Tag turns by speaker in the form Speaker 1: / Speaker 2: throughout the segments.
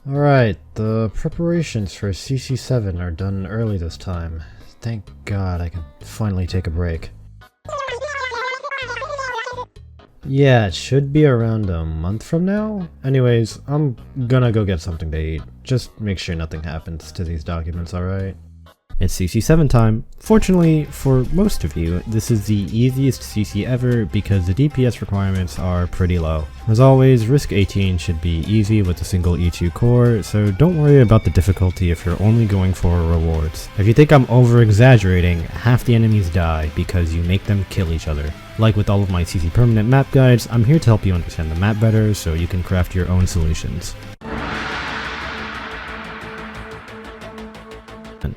Speaker 1: Alright, the preparations for CC7 are done early this time. Thank God I can finally take a break. Yeah, it should be around a month from now. Anyways, I'm gonna go get something to eat. Just make sure nothing happens to these documents, alright? It's CC7 time. Fortunately, for most of you, this is the easiest CC ever because the DPS requirements are pretty low. As always, Risk 18 should be easy with a single E2 core, so don't worry about the difficulty if you're only going for rewards. If you think I'm over-exaggerating, half the enemies die because you make them kill each other. Like with all of my CC permanent map guides, I'm here to help you understand the map better so you can craft your own solutions.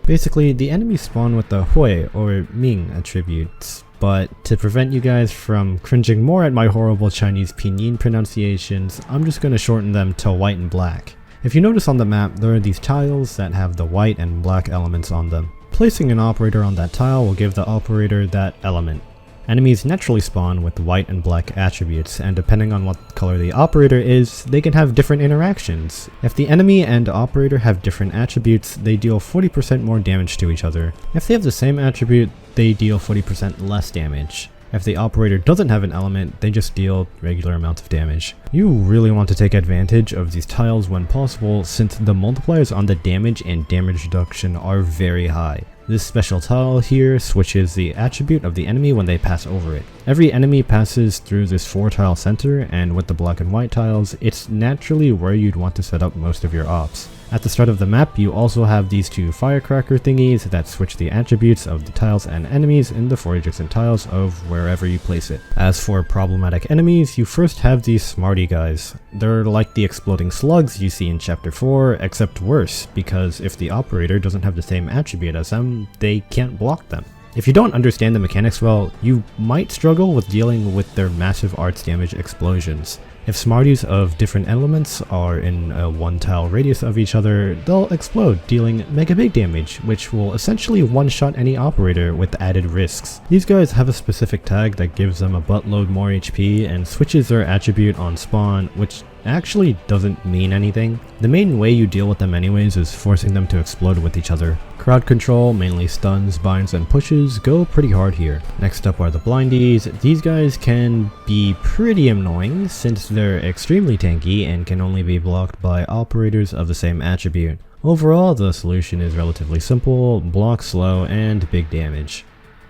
Speaker 1: Basically, the enemies spawn with the Hui or Ming attributes, but to prevent you guys from cringing more at my horrible Chinese pinyin pronunciations, I'm just going to shorten them to white and black. If you notice on the map, there are these tiles that have the white and black elements on them. Placing an operator on that tile will give the operator that element. Enemies naturally spawn with white and black attributes, and depending on what color the operator is, they can have different interactions. If the enemy and operator have different attributes, they deal 40% more damage to each other. If they have the same attribute, they deal 40% less damage. If the operator doesn't have an element, they just deal regular amounts of damage. You really want to take advantage of these tiles when possible, since the multipliers on the damage and damage reduction are very high. This special tile here switches the attribute of the enemy when they pass over it. Every enemy passes through this 4-tile center, and with the black and white tiles, it's naturally where you'd want to set up most of your ops. At the start of the map, you also have these two firecracker thingies that switch the attributes of the tiles and enemies in the 4 adjacent tiles of wherever you place it. As for problematic enemies, you first have these smarty guys. They're like the exploding slugs you see in chapter 4, except worse, because if the operator doesn't have the same attribute as them, they can't block them. If you don't understand the mechanics well, you might struggle with dealing with their massive arts damage explosions. If Smarties of different elements are in a 1-tile radius of each other, they'll explode, dealing mega big damage, which will essentially one-shot any operator with added risks. These guys have a specific tag that gives them a buttload more HP and switches their attribute on spawn, which actually doesn't mean anything. The main way you deal with them anyways is forcing them to explode with each other. Crowd control, mainly stuns, binds, and pushes, go pretty hard here. Next up are the blindies. These guys can be pretty annoying since they're extremely tanky and can only be blocked by operators of the same attribute. Overall, the solution is relatively simple: block slow and big damage.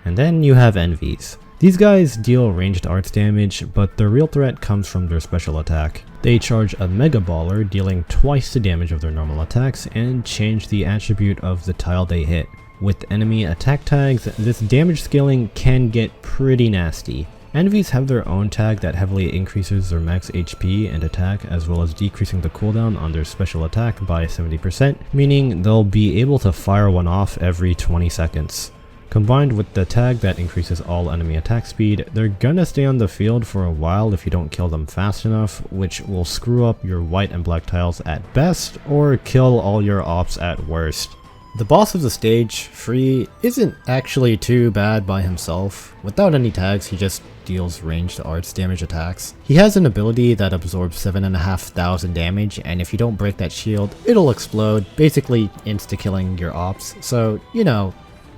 Speaker 1: And then you have envies. These guys deal ranged arts damage, but the real threat comes from their special attack. They charge a Mega Baller, dealing twice the damage of their normal attacks, and change the attribute of the tile they hit. With enemy attack tags, this damage scaling can get pretty nasty. Envies have their own tag that heavily increases their max HP and attack, as well as decreasing the cooldown on their special attack by 70%, meaning they'll be able to fire one off every 20 seconds. Combined with the tag that increases all enemy attack speed, they're gonna stay on the field for a while if you don't kill them fast enough, which will screw up your white and black tiles at best, or kill all your ops at worst. The boss of the stage, Free, isn't actually too bad by himself. Without any tags, he just deals ranged arts damage attacks. He has an ability that absorbs 7,500 damage, and if you don't break that shield, it'll explode, basically insta-killing your ops, so, you know,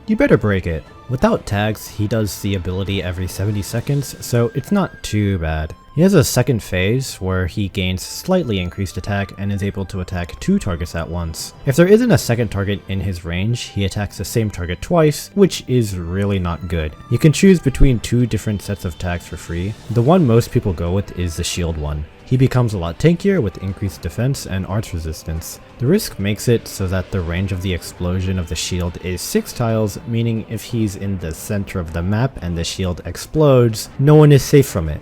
Speaker 1: you better break it. Without tags, he does the ability every 70 seconds, so it's not too bad. He has a second phase where he gains slightly increased attack and is able to attack 2 targets at once. If there isn't a second target in his range, he attacks the same target twice, which is really not good. You can choose between 2 different sets of tags for free. The one most people go with is the shield one. He becomes a lot tankier with increased defense and arts resistance. The risk makes it so that the range of the explosion of the shield is 6 tiles, meaning if he's in the center of the map and the shield explodes, no one is safe from it.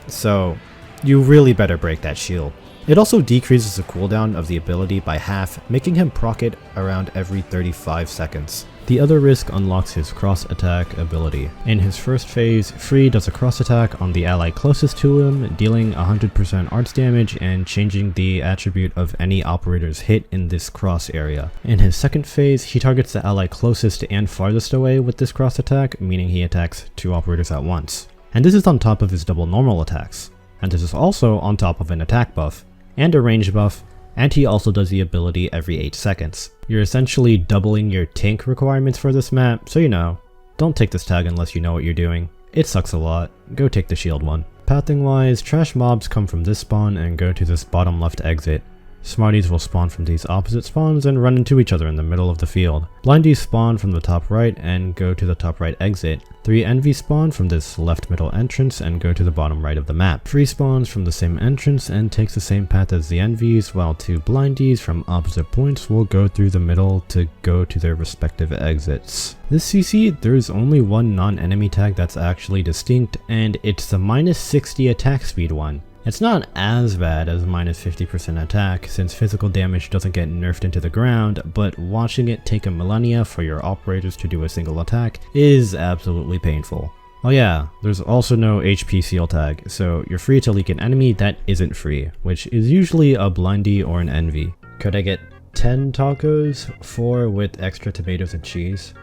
Speaker 1: So, you really better break that shield. It also decreases the cooldown of the ability by half, making him proc it around every 35 seconds. The other risk unlocks his cross attack ability. In his first phase, Free does a cross attack on the ally closest to him, dealing 100% arts damage and changing the attribute of any operator's hit in this cross area. In his second phase, he targets the ally closest and farthest away with this cross attack, meaning he attacks 2 operators at once. And this is on top of his double normal attacks. And this is also on top of an attack buff, and a range buff, and he also does the ability every 8 seconds. You're essentially doubling your tank requirements for this map, so don't take this tag unless you know what you're doing. It sucks a lot. Go take the shield one. Pathing wise, trash mobs come from this spawn and go to this bottom left exit. Smarties will spawn from these opposite spawns and run into each other in the middle of the field. Blindies spawn from the top right and go to the top right exit. 3 envies spawn from this left middle entrance and go to the bottom right of the map. 3 spawns from the same entrance and takes the same path as the envies, while 2 blindies from opposite points will go through the middle to go to their respective exits. This CC, there's only one non-enemy tag that's actually distinct, and it's the -60 attack speed one. It's not as bad as -50% attack, since physical damage doesn't get nerfed into the ground, but watching it take a millennia for your operators to do a single attack is absolutely painful. Oh yeah, there's also no HP seal tag, so you're free to leak an enemy that isn't free, which is usually a blindie or an envy. Could I get 10 tacos? 4 with extra tomatoes and cheese?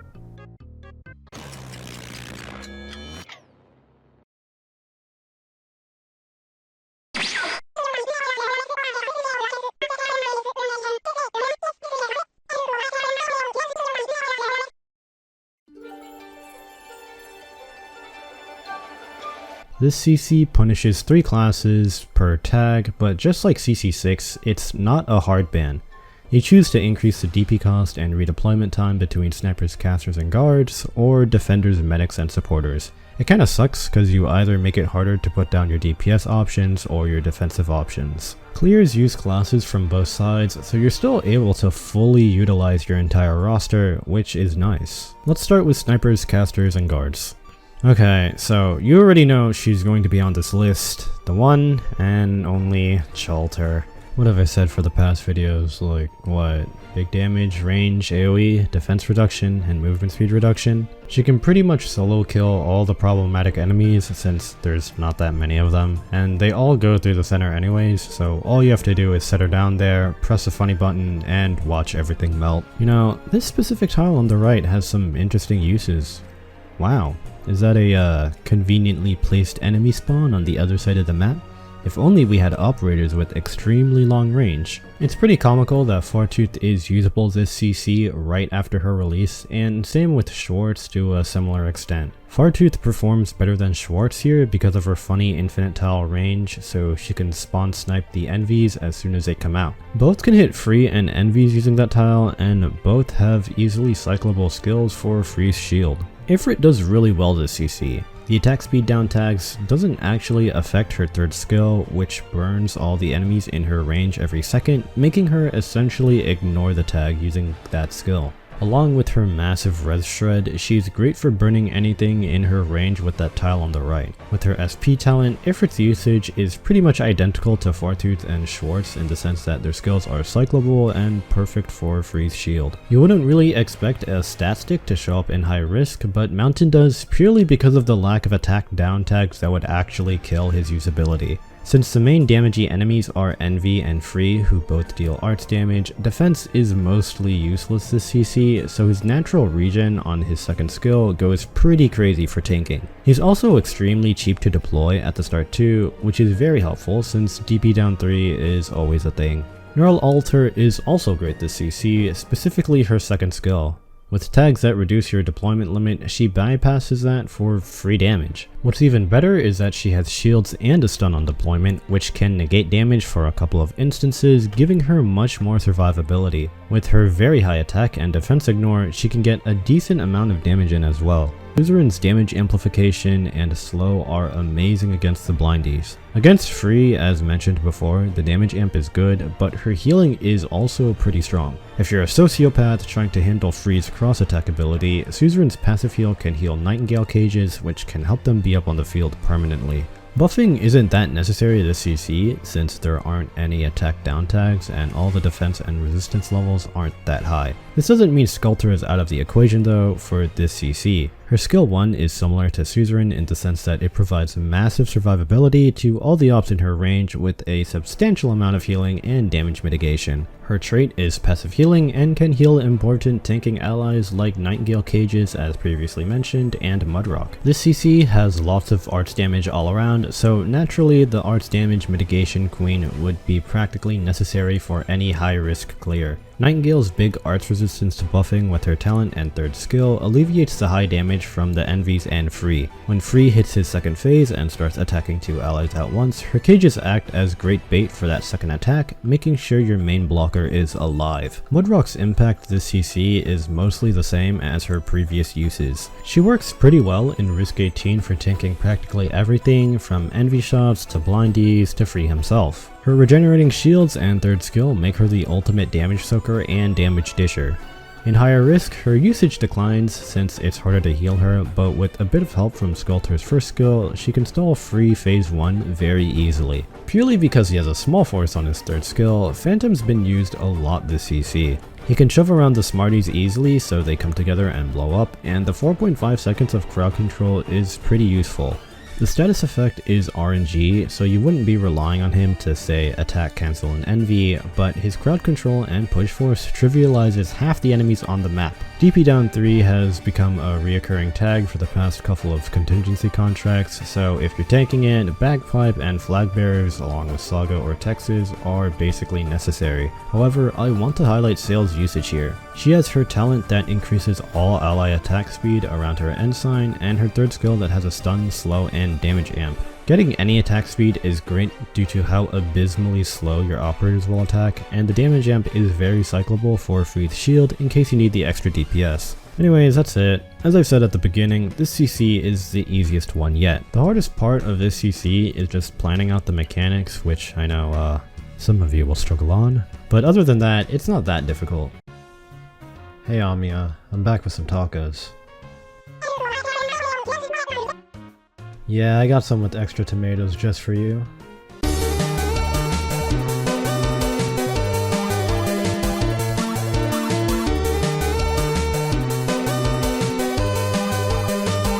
Speaker 1: This CC punishes 3 classes per tag, but just like CC6, it's not a hard ban. You choose to increase the DP cost and redeployment time between snipers, casters, and guards, or defenders, medics, and supporters. It kinda sucks cause you either make it harder to put down your DPS options or your defensive options. Clears use classes from both sides, so you're still able to fully utilize your entire roster, which is nice. Let's start with snipers, casters, and guards. Okay, so you already know she's going to be on this list, the one and only Chalter. What have I said for the past videos? Like, what? Big damage, range, AoE, defense reduction, and movement speed reduction? She can pretty much solo kill all the problematic enemies since there's not that many of them, and they all go through the center anyways, so all you have to do is set her down there, press the funny button, and watch everything melt. This specific tile on the right has some interesting uses. Wow. Is that a conveniently placed enemy spawn on the other side of the map? If only we had operators with extremely long range. It's pretty comical that Fartooth is usable this CC right after her release, and same with Schwartz to a similar extent. Fartooth performs better than Schwartz here because of her funny infinite tile range, so she can spawn snipe the envies as soon as they come out. Both can hit free and envies using that tile, and both have easily cyclable skills for freeze shield. Ifrit does really well this CC. The attack speed down tags doesn't actually affect her 3rd skill, which burns all the enemies in her range every second, making her essentially ignore the tag using that skill. Along with her massive res shred, she's great for burning anything in her range with that tile on the right. With her SP talent, Ifrit's usage is pretty much identical to Fartooth and Schwartz in the sense that their skills are cyclable and perfect for freeze shield. You wouldn't really expect a stat stick to show up in high risk, but Mountain does purely because of the lack of attack down tags that would actually kill his usability. Since the main damagey enemies are Envy and Free, who both deal arts damage, defense is mostly useless this CC, so his natural regen on his 2nd skill goes pretty crazy for tanking. He's also extremely cheap to deploy at the start too, which is very helpful since DP down 3 is always a thing. Neural Alter is also great this CC, specifically her 2nd skill. With tags that reduce your deployment limit, she bypasses that for free damage. What's even better is that she has shields and a stun on deployment, which can negate damage for a couple of instances, giving her much more survivability. With her very high attack and defense ignore, she can get a decent amount of damage in as well. Suzerain's damage amplification and slow are amazing against the blindies. Against Free, as mentioned before, the damage amp is good, but her healing is also pretty strong. If you're a sociopath trying to handle Free's cross attack ability, Suzerain's passive heal can heal Nightingale cages, which can help them be up on the field permanently. Buffing isn't that necessary this CC since there aren't any attack down tags and all the defense and resistance levels aren't that high. This doesn't mean Sculptor is out of the equation though for this CC. Her skill 1 is similar to Suzerain in the sense that it provides massive survivability to all the ops in her range with a substantial amount of healing and damage mitigation. Her trait is passive healing and can heal important tanking allies like Nightingale cages as previously mentioned and Mudrock. This CC has lots of arts damage all around, so naturally the arts damage mitigation queen would be practically necessary for any high risk clear. Nightingale's big arts resistance to buffing with her talent and third skill alleviates the high damage from the envies and Free. When Free hits his second phase and starts attacking 2 allies at once, her cages act as great bait for that second attack, making sure your main blocker is alive. Mudrock's impact this CC is mostly the same as her previous uses. She works pretty well in Risk 18 for tanking practically everything from envy shots to blindies to Free himself. Her regenerating shields and third skill make her the ultimate damage soaker and damage disher. In higher risk, her usage declines since it's harder to heal her, but with a bit of help from Skulter's first skill, she can stall Free phase 1 very easily. Purely because he has a small force on his third skill, Phantom's been used a lot this CC. He can shove around the Smarties easily so they come together and blow up, and the 4.5 seconds of crowd control is pretty useful. The status effect is RNG, so you wouldn't be relying on him to say attack, cancel, and envy, but his crowd control and push force trivializes half the enemies on the map. DP down 3 has become a reoccurring tag for the past couple of contingency contracts, so if you're tanking it, Bagpipe and Flag Bearers along with Saga or Texas are basically necessary. However, I want to highlight Sail's usage here. She has her talent that increases all ally attack speed around her ensign, and her third skill that has a stun, slow, and damage amp. Getting any attack speed is great due to how abysmally slow your operators will attack, and the damage amp is very cyclable for Free's shield in case you need the extra DPS. Anyways, that's it. As I've said at the beginning, this CC is the easiest one yet. The hardest part of this CC is just planning out the mechanics, which I know some of you will struggle on, but other than that, it's not that difficult. Hey Amia, I'm back with some tacos. Yeah, I got some with extra tomatoes just for you.